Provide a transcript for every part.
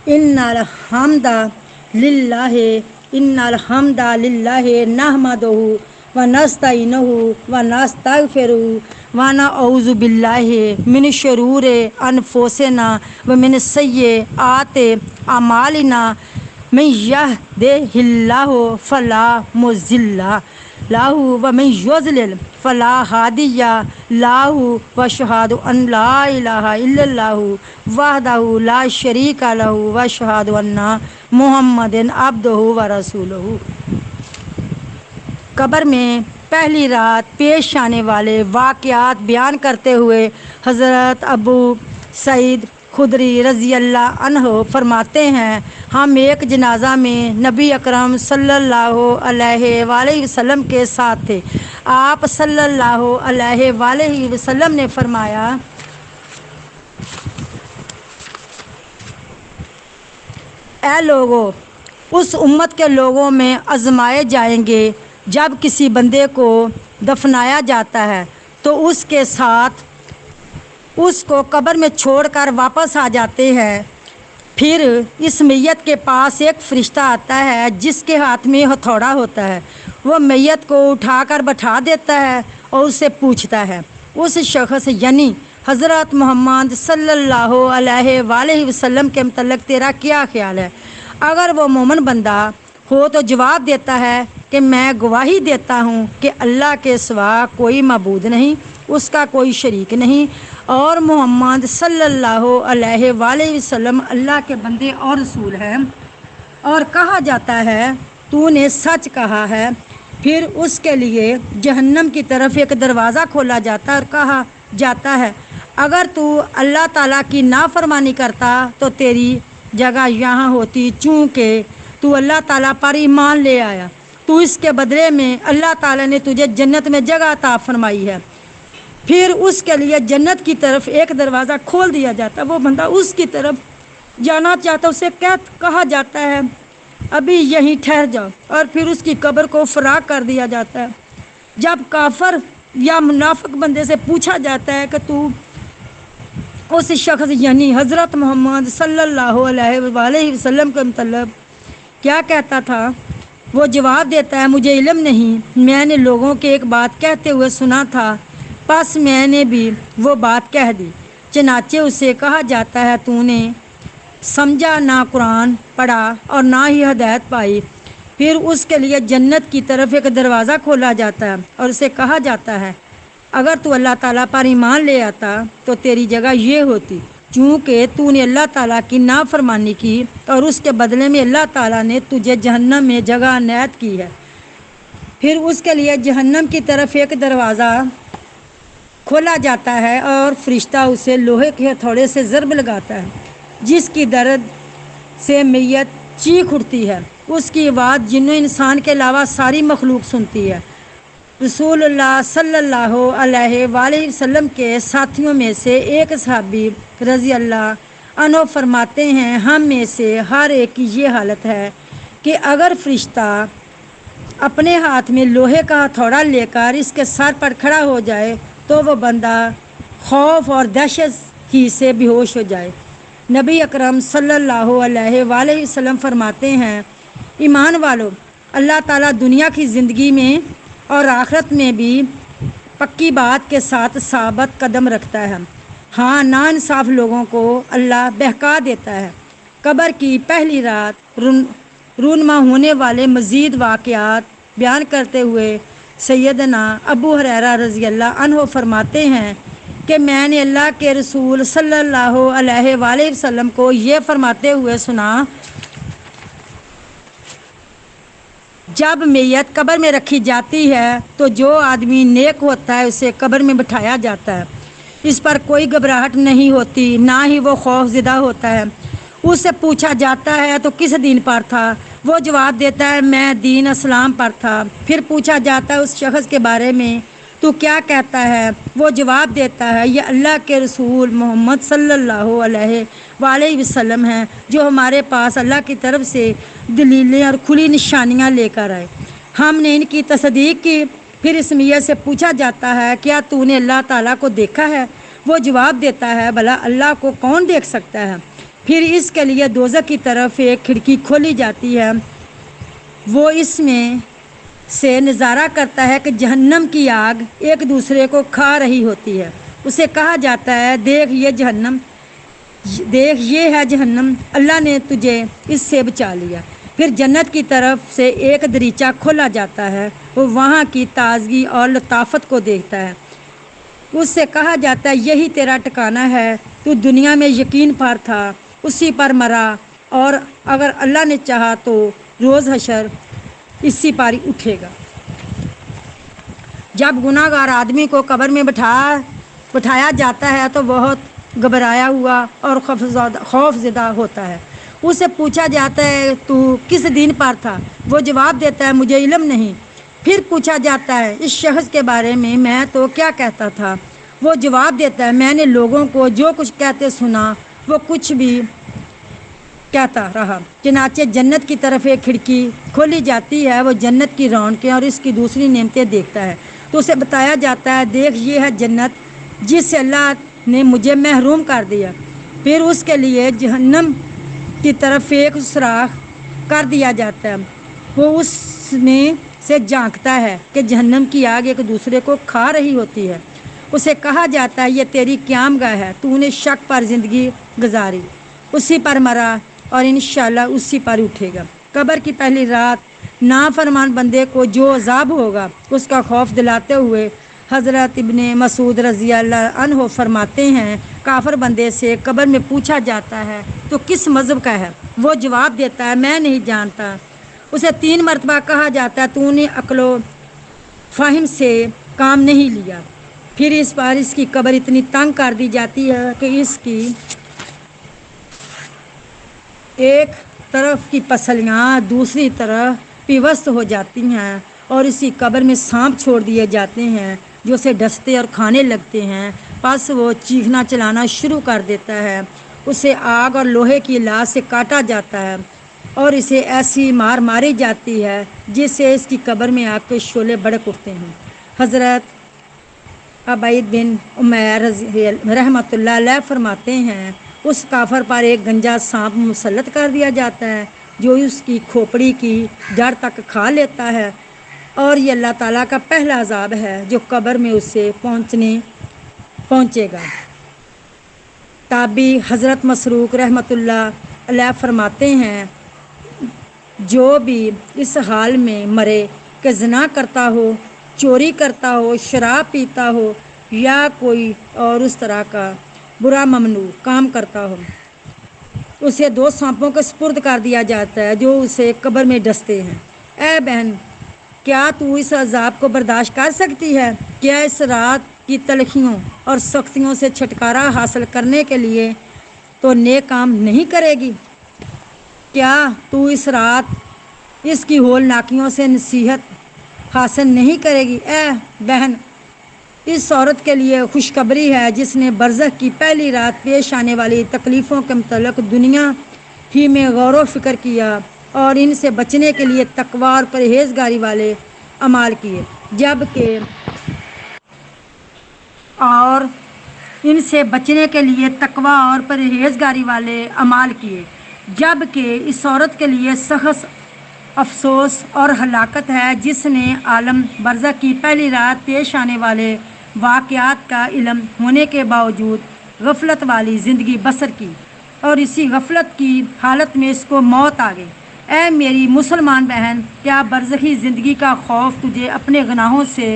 innal hamda lillahi nahmaduhu wa nasta'inuhu wa nastaghfiruhu wa na'udzu billahi min shururi anfusina wa min sayyiati a'malina man yahdihillahu fala mudilla lahu wa man yudlil fala hadiya lahu wa ashhadu an la ilaha illallah wahdahu la sharika lahu wa ashhadu anna muhammadan abduhu wa rasuluhu। قبر میں پہلی رات پیش آنے والے واقعات بیان کرتے ہوئے حضرت ابو سعید خدری رضی اللہ عنہ فرماتے ہیں، ہم ایک جنازہ میں نبی اکرم صلی اللہ علیہ وآلہ وسلم کے ساتھ تھے۔ آپ صلی اللہ علیہ وآلہ وسلم نے فرمایا، اے لوگوں، اس امت کے لوگوں میں آزمائے جائیں گے جب کسی بندے کو دفنایا جاتا ہے تو اس کے ساتھ اس کو قبر میں چھوڑ کر واپس آ جاتے ہیں۔ پھر اس میت کے پاس ایک فرشتہ آتا ہے جس کے ہاتھ میں ہتھوڑا ہوتا ہے، وہ میت کو اٹھا کر بٹھا دیتا ہے اور اسے پوچھتا ہے، اس شخص یعنی حضرت محمد صلی اللہ علیہ وآلہ وسلم کے متعلق تیرا کیا خیال ہے؟ اگر وہ مومن بندہ ہو تو جواب دیتا ہے کہ میں گواہی دیتا ہوں کہ اللہ کے سوا کوئی معبود نہیں، اس کا کوئی شریک نہیں، اور محمد صلی اللہ علیہ وآلہ وسلم اللہ کے بندے اور رسول ہیں، اور کہا جاتا ہے تو نے سچ کہا ہے۔ پھر اس کے لیے جہنم کی طرف ایک دروازہ کھولا جاتا ہے اور کہا جاتا ہے، اگر تو اللہ تعالیٰ کی نافرمانی کرتا تو تیری جگہ یہاں ہوتی، چونکہ تو اللہ تعالیٰ پر ایمان لے آیا، تو اس کے بدلے میں اللہ تعالیٰ نے تجھے جنت میں جگہ عطا فرمائی ہے۔ پھر اس کے لیے جنت کی طرف ایک دروازہ کھول دیا جاتا ہے، وہ بندہ اس کی طرف جانا چاہتا، اسے کہا جاتا ہے ابھی یہیں ٹھہر جاؤ، اور پھر اس کی قبر کو فراغ کر دیا جاتا ہے۔ جب کافر یا منافق بندے سے پوچھا جاتا ہے کہ تو اس شخص یعنی حضرت محمد صلی اللہ علیہ وآلہ وسلم کے متعلق کیا کہتا تھا، وہ جواب دیتا ہے مجھے علم نہیں، میں نے لوگوں کے ایک بات کہتے ہوئے سنا تھا، پس میں نے بھی وہ بات کہہ دی۔ چنانچہ اسے کہا جاتا ہے تو نے سمجھا نہ قرآن پڑھا اور نہ ہی ہدایت پائی۔ پھر اس کے لیے جنت کی طرف ایک دروازہ کھولا جاتا ہے اور اسے کہا جاتا ہے اگر تو اللہ تعالیٰ پر ایمان لے آتا تو تیری جگہ یہ ہوتی، چونکہ تو نے اللہ تعالیٰ کی نافرمانی کی اور اس کے بدلے میں اللہ تعالیٰ نے تجھے جہنم میں جگہ عنایت کی ہے۔ پھر اس کے لیے جہنم کی طرف ایک دروازہ کھولا جاتا ہے اور فرشتہ اسے لوہے کے ہتھوڑے سے ضرب لگاتا ہے، جس کی درد سے میت چیخ اٹھتی ہے، اس کی آواز جن و انسان کے علاوہ ساری مخلوق سنتی ہے۔ رسول اللہ صلی اللہ علیہ وآلہ وسلم کے ساتھیوں میں سے ایک صحابی رضی اللہ عنہ فرماتے ہیں، ہم میں سے ہر ایک کی یہ حالت ہے کہ اگر فرشتہ اپنے ہاتھ میں لوہے کا ہتھوڑا لے کر اس کے سر پر کھڑا ہو جائے تو وہ بندہ خوف اور دہشت ہی سے بے ہوش ہو جائے۔ نبی اکرم صلی اللہ علیہ وآلہ وسلم فرماتے ہیں، ایمان والو، اللہ تعالیٰ دنیا کی زندگی میں اور آخرت میں بھی پکی بات کے ساتھ ثابت قدم رکھتا ہے، ہاں ناانصاف لوگوں کو اللہ بہکا دیتا ہے۔ قبر کی پہلی رات رونما ہونے والے مزید واقعات بیان کرتے ہوئے سیدنا ابو ہریرہ رضی اللہ عنہ فرماتے ہیں کہ میں نے اللہ کے رسول صلی اللہ علیہ وآلہ وسلم کو یہ فرماتے ہوئے سنا، جب میت قبر میں رکھی جاتی ہے تو جو آدمی نیک ہوتا ہے اسے قبر میں بٹھایا جاتا ہے، اس پر کوئی گھبراہٹ نہیں ہوتی، نہ ہی وہ خوف زدہ ہوتا ہے۔ اس سے پوچھا جاتا ہے تو کس دین پر تھا؟ وہ جواب دیتا ہے میں دین اسلام پر تھا۔ پھر پوچھا جاتا ہے اس شخص کے بارے میں تو کیا کہتا ہے؟ وہ جواب دیتا ہے یہ اللہ کے رسول محمد صلی اللہ علیہ وآلہ وسلم ہیں جو ہمارے پاس اللہ کی طرف سے دلیلیں اور کھلی نشانیاں لے کر آئے، ہم نے ان کی تصدیق کی۔ پھر اس میت سے پوچھا جاتا ہے کیا تو نے اللہ تعالیٰ کو دیکھا ہے؟ وہ جواب دیتا ہے بھلا اللہ کو کون دیکھ سکتا ہے؟ پھر اس کے لیے دوزخ کی طرف ایک کھڑکی کھولی جاتی ہے، وہ اس میں سے نظارہ کرتا ہے کہ جہنم کی آگ ایک دوسرے کو کھا رہی ہوتی ہے۔ اسے کہا جاتا ہے دیکھ یہ ہے جہنم، اللہ نے تجھے اس سے بچا لیا۔ پھر جنت کی طرف سے ایک دریچہ کھولا جاتا ہے، وہ وہاں کی تازگی اور لطافت کو دیکھتا ہے۔ اس سے کہا جاتا ہے یہی تیرا ٹھکانہ ہے، تو دنیا میں یقین پر تھا، اسی پر مرا، اور اگر اللہ نے چاہا تو روز حشر اسی پر اٹھے گا۔ جب گناہ گار آدمی کو قبر میں بٹھایا جاتا ہے تو بہت گھبرایا ہوا اور خوف زدہ ہوتا ہے۔ اسے پوچھا جاتا ہے تو کس دین پر تھا؟ وہ جواب دیتا ہے مجھے علم نہیں۔ پھر پوچھا جاتا ہے اس شخص کے بارے میں تو کیا کہتا تھا؟ وہ جواب دیتا ہے میں نے لوگوں کو جو کچھ کہتے سنا، وہ کچھ بھی کہتا رہا۔ چنانچہ جنت کی طرف ایک کھڑکی کھولی جاتی ہے، وہ جنت کی رونقیں اور اس کی دوسری نعمتیں دیکھتا ہے، تو اسے بتایا جاتا ہے دیکھ یہ ہے جنت جس سے اللہ نے مجھے محروم کر دیا۔ پھر اس کے لیے جہنم کی طرف ایک سوراخ کر دیا جاتا ہے، وہ اس میں سے جھانکتا ہے کہ جہنم کی آگ ایک دوسرے کو کھا رہی ہوتی ہے۔ اسے کہا جاتا ہے یہ تیری قیام گاہ ہے، تو نے شک پر زندگی گزاری، اسی پر مرا اور انشاءاللہ اسی پر اٹھے گا۔ قبر کی پہلی رات نافرمان بندے کو جو عذاب ہوگا اس کا خوف دلاتے ہوئے حضرت ابن مسعود رضی اللہ عنہ فرماتے ہیں کافر بندے سے قبر میں پوچھا جاتا ہے تو کس مذہب کا ہے؟ وہ جواب دیتا ہے میں نہیں جانتا۔ اسے 3 مرتبہ کہا جاتا ہے تو نے عقل و فہم سے کام نہیں لیا۔ پھر اس بار اس کی قبر اتنی تنگ کر دی جاتی ہے کہ اس کی ایک طرف کی پسلیاں دوسری طرف پیوست ہو جاتی ہیں اور اسی قبر میں سانپ چھوڑ دیے جاتے ہیں جو اسے ڈستے اور کھانے لگتے ہیں۔ پس وہ چیخنا چلانا شروع کر دیتا ہے، اسے آگ اور لوہے کی لاش سے کاٹا جاتا ہے اور اسے ایسی مار ماری جاتی ہے جس سے اس کی قبر میں آگ کے شعلے بھڑک اٹھتے ہیں۔ حضرت عبید بن عمیر رحمۃ اللہ علیہ فرماتے ہیں اس کافر پر ایک گنجا سانپ مسلط کر دیا جاتا ہے جو اس کی کھوپڑی کی جڑ تک کھا لیتا ہے، اور یہ اللہ تعالیٰ کا پہلا عذاب ہے جو قبر میں اس سے پہنچے گا۔ تابعی حضرت مسروق رحمۃ اللہ علیہ فرماتے ہیں جو بھی اس حال میں مرے کہ زنا کرتا ہو، چوری کرتا ہو، شراب پیتا ہو یا کوئی اور اس طرح کا برا ممنوع کام کرتا ہو، اسے 2 سانپوں کے سپرد کر دیا جاتا ہے جو اسے قبر میں ڈستے ہیں۔ اے بہن، کیا تو اس عذاب کو برداشت کر سکتی ہے؟ کیا اس رات کی تلخیوں اور سختیوں سے چھٹکارا حاصل کرنے کے لیے تو نیک کام نہیں کرے گی؟ کیا تو اس رات اس کی ہولناکیوں سے نصیحت حاصل نہیں کرے گی؟ اے بہن، اس عورت کے لیے خوشخبری ہے جس نے برزخ کی پہلی رات پیش آنے والی تکلیفوں کے متعلق دنیا ہی میں غور و فکر کیا اور ان سے بچنے کے لیے تقوی اور پرہیزگاری والے اعمال کیے، جبکہ اس عورت کے لیے سخت افسوس اور ہلاکت ہے جس نے عالم برزخ کی پہلی رات پیش آنے والے واقعات کا علم ہونے کے باوجود غفلت والی زندگی بسر کی اور اسی غفلت کی حالت میں اس کو موت آ گئی۔ اے میری مسلمان بہن، کیا برزخی زندگی کا خوف تجھے اپنے گناہوں سے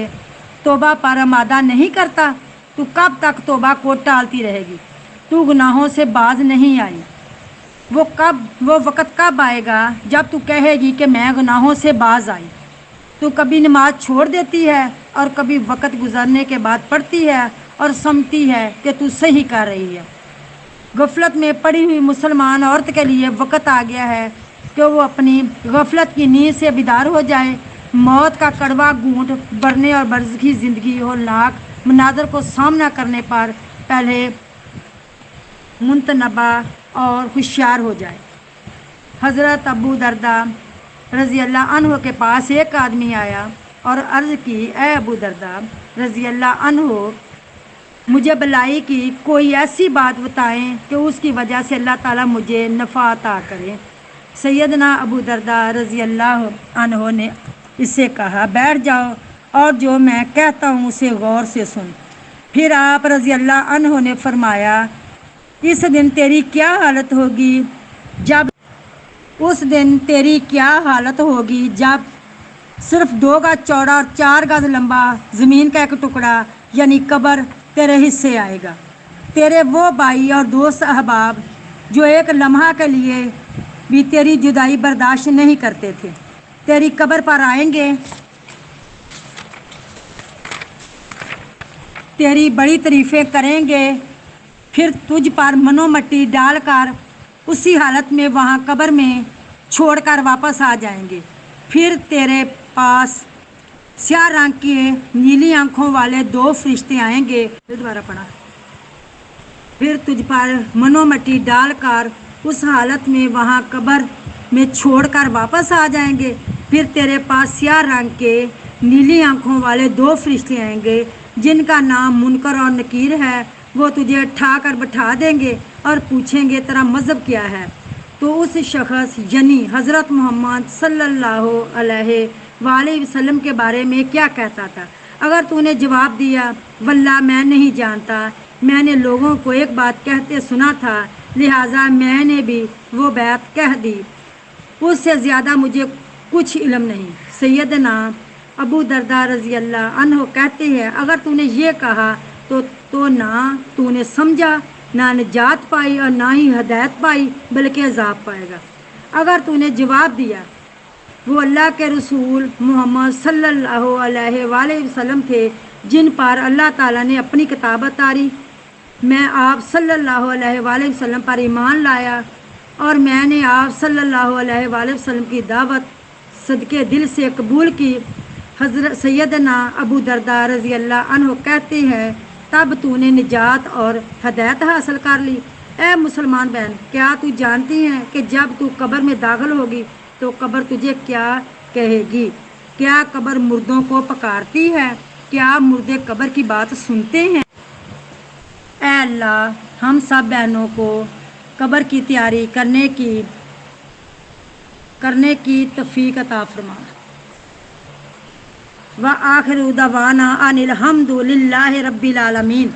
توبہ پر آمادہ نہیں کرتا؟ تو کب تک توبہ کو ٹالتی رہے گی؟ تو گناہوں سے باز نہیں آئی، وہ وقت کب آئے گا جب تو کہے گی کہ میں گناہوں سے باز آئی؟ تو کبھی نماز چھوڑ دیتی ہے اور کبھی وقت گزرنے کے بعد پڑھتی ہے اور سمجھتی ہے کہ تو صحیح کر رہی ہے۔ غفلت میں پڑی ہوئی مسلمان عورت کے لیے وقت آ گیا ہے کہ وہ اپنی غفلت کی نیند سے بیدار ہو جائے۔ موت کا کڑوا گھونٹ بھرنے اور برزخی زندگی ہولناک مناظر کو سامنا کرنے پر پہلے منتبہ اور ہوشیار ہو جائے۔ حضرت ابو درداء رضی اللہ عنہ کے پاس ایک آدمی آیا اور عرض کی اے ابو درداء رضی اللہ عنہ، مجھے بلائی کی کوئی ایسی بات بتائیں کہ اس کی وجہ سے اللہ تعالیٰ مجھے نفع عطا کرے۔ سیدنا ابو درداء رضی اللہ عنہ نے اس سے کہا بیٹھ جاؤ اور جو میں کہتا ہوں اسے غور سے سن۔ پھر آپ رضی اللہ عنہ نے فرمایا اس دن تیری کیا حالت ہوگی جب صرف 2 گز چوڑا اور 4 گز لمبا زمین کا ایک ٹکڑا یعنی قبر تیرے حصے آئے گا۔ تیرے وہ بھائی اور دوست احباب جو ایک لمحہ کے لیے بھی تیری جدائی برداشت نہیں کرتے تھے تیری قبر پر آئیں گے، تیری بڑی تعریفیں کریں گے، پھر تجھ پر منو مٹی ڈال کر اسی حالت میں وہاں قبر میں چھوڑ کر واپس آ جائیں گے۔ پھر تیرے پاس سیاہ رنگ کے نیلی آنکھوں والے 2 فرشتے آئیں گے، دوبارہ پڑھا، پھر تجھ پر منو مٹی ڈال کر اس حالت میں وہاں قبر میں چھوڑ کر واپس آ جائیں گے۔ پھر تیرے پاس سیاہ رنگ کے نیلی آنکھوں والے 2 فرشتے آئیں گے جن کا نام منکر اور نکیر ہے۔ وہ تجھے اٹھا کر بٹھا دیں گے اور پوچھیں گے تیرا مذہب کیا ہے، تو اس شخص یعنی حضرت محمد صلی اللہ علیہ وآلہ وسلم کے بارے میں کیا کہتا تھا؟ اگر تو نے جواب دیا واللہ میں نہیں جانتا، میں نے لوگوں کو ایک بات کہتے سنا تھا لہٰذا میں نے بھی وہ بات کہہ دی، اس سے زیادہ مجھے کچھ علم نہیں۔ سیدنا ابو درداء رضی اللہ عنہ کہتے ہیں اگر تو نے یہ کہا تو نہ تو نے سمجھا، نہ نجات پائی اور نہ ہی ہدایت پائی بلکہ عذاب پائے گا۔ اگر تو نے جواب دیا وہ اللہ کے رسول محمد صلی اللہ علیہ وآلہ وسلم تھے جن پر اللہ تعالیٰ نے اپنی کتاب اتاری، میں آپ صلی اللہ علیہ وآلہ وسلم پر ایمان لایا اور میں نے آپ صلی اللہ علیہ وآلہ وسلم کی دعوت صدقے دل سے قبول کی۔ حضرت سیدنا ابو درداء رضی اللہ عنہ کہتے ہیں تب تو نے نجات اور ہدایت حاصل کر لی۔ اے مسلمان بہن، کیا تو جانتی ہیں کہ جب تو قبر میں داخل ہوگی تو قبر تجھے کیا کہے گی؟ کیا قبر مردوں کو پکارتی ہے؟ کیا مردے قبر کی بات سنتے ہیں؟ اے اللہ ہم سب بہنوں کو قبر کی تیاری کرنے کی توفیق عطا فرما۔ وآخر دعوانا ان الحمد للہ رب العالمین۔